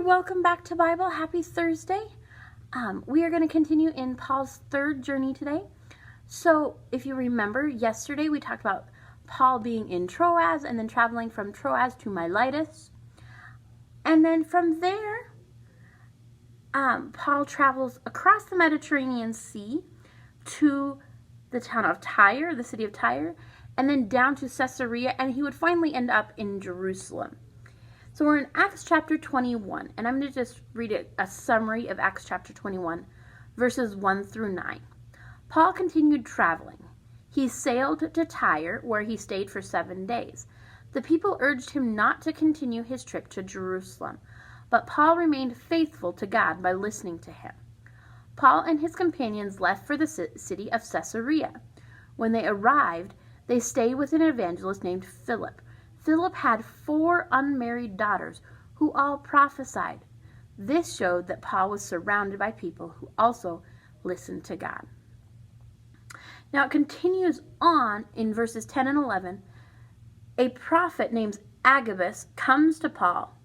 welcome back to Bible. Happy Thursday. We are going to continue in Paul's third journey today. So if you remember, yesterday we talked about Paul being in Troas and then traveling from Troas to Miletus. And then from there, Paul travels across the Mediterranean Sea to the town of Tyre, the city of Tyre, and then down to Caesarea, and he would finally end up in Jerusalem. So we're in Acts chapter 21, and I'm going to just read a summary of Acts chapter 21, verses 1 through 9. Paul continued traveling. He sailed to Tyre, where he stayed for 7 days. The people urged him not to continue his trip to Jerusalem, but Paul remained faithful to God by listening to him. Paul and his companions left for the city of Caesarea. When they arrived, they stayed with an evangelist named Philip. Philip had 4 unmarried daughters who all prophesied. This showed that Paul was surrounded by people who also listened to God. Now it continues on in verses 10 and 11. A prophet named Agathis comes to Paul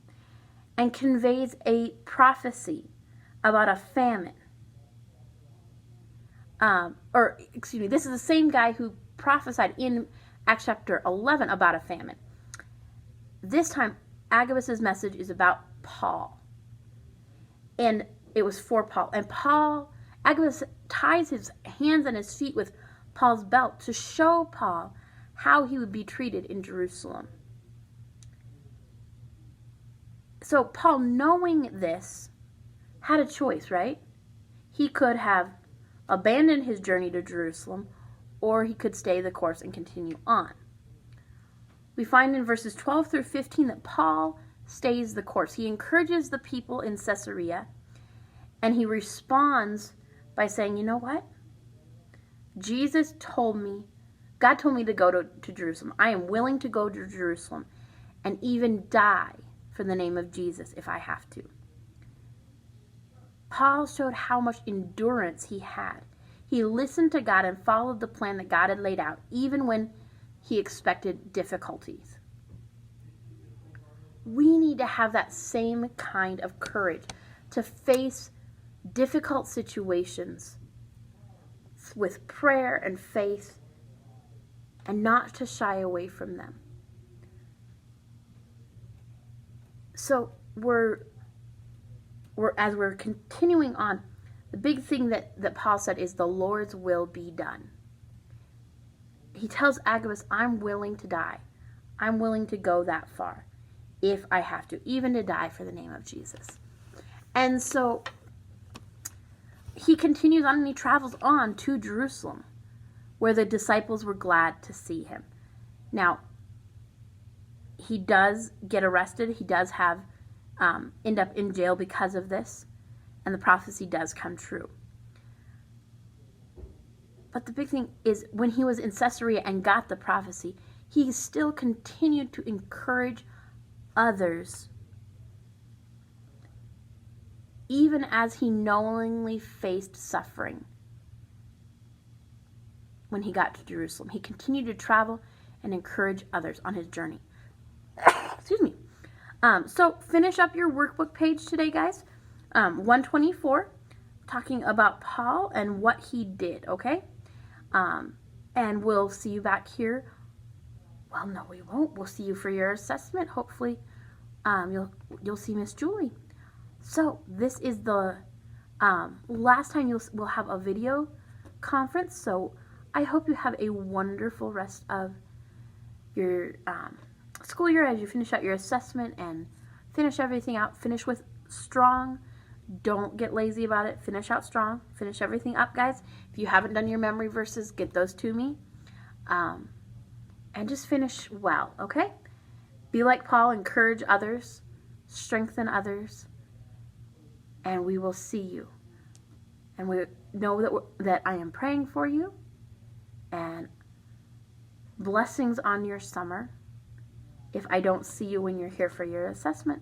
and conveys a prophecy about a famine. This is the same guy who prophesied in Acts chapter 11 about a famine. This time, Agathis' message is about Paul. And it was for Paul. And Agathis ties his hands and his feet with Paul's belt to show Paul how he would be treated in Jerusalem. So Paul, knowing this, had a choice, right? He could have abandoned his journey to Jerusalem, or he could stay the course and continue on. We find in verses 12 through 15 that Paul stays the course. He encourages the people in Caesarea, and he responds by saying, you know what? God told me to go to Jerusalem. I am willing to go to Jerusalem and even die for the name of Jesus if I have to. Paul showed how much endurance he had. He listened to God and followed the plan that God had laid out, even when he expected difficulties. We need to have that same kind of courage to face difficult situations with prayer and faith and not to shy away from them. So as we're continuing on, the big thing that Paul said is the Lord's will be done. He tells Agathis, I'm willing to die. I'm willing to go that far if I have to, even to die for the name of Jesus. And so he continues on and he travels on to Jerusalem, where the disciples were glad to see him. Now, he does get arrested. He does end up in jail because of this, and the prophecy does come true. But the big thing is, when he was in Caesarea and got the prophecy, he still continued to encourage others, even as he knowingly faced suffering. When he got to Jerusalem, he continued to travel and encourage others on his journey. Excuse me. So finish up your workbook page today, guys. 124, talking about Paul and what he did, okay? And we'll see you back here. Well, no, we won't. We'll see you for your assessment. Hopefully, you'll see Miss Julie. So this is the last time we'll have a video conference. So I hope you have a wonderful rest of your school year as you finish out your assessment and finish everything out. Finish with strong. Don't get lazy about it. Finish out strong. Finish everything up, guys. If you haven't done your memory verses, get those to me. And just finish well, okay? Be like Paul. Encourage others. Strengthen others. And we will see you. And we know that I am praying for you. And blessings on your summer if I don't see you when you're here for your assessment.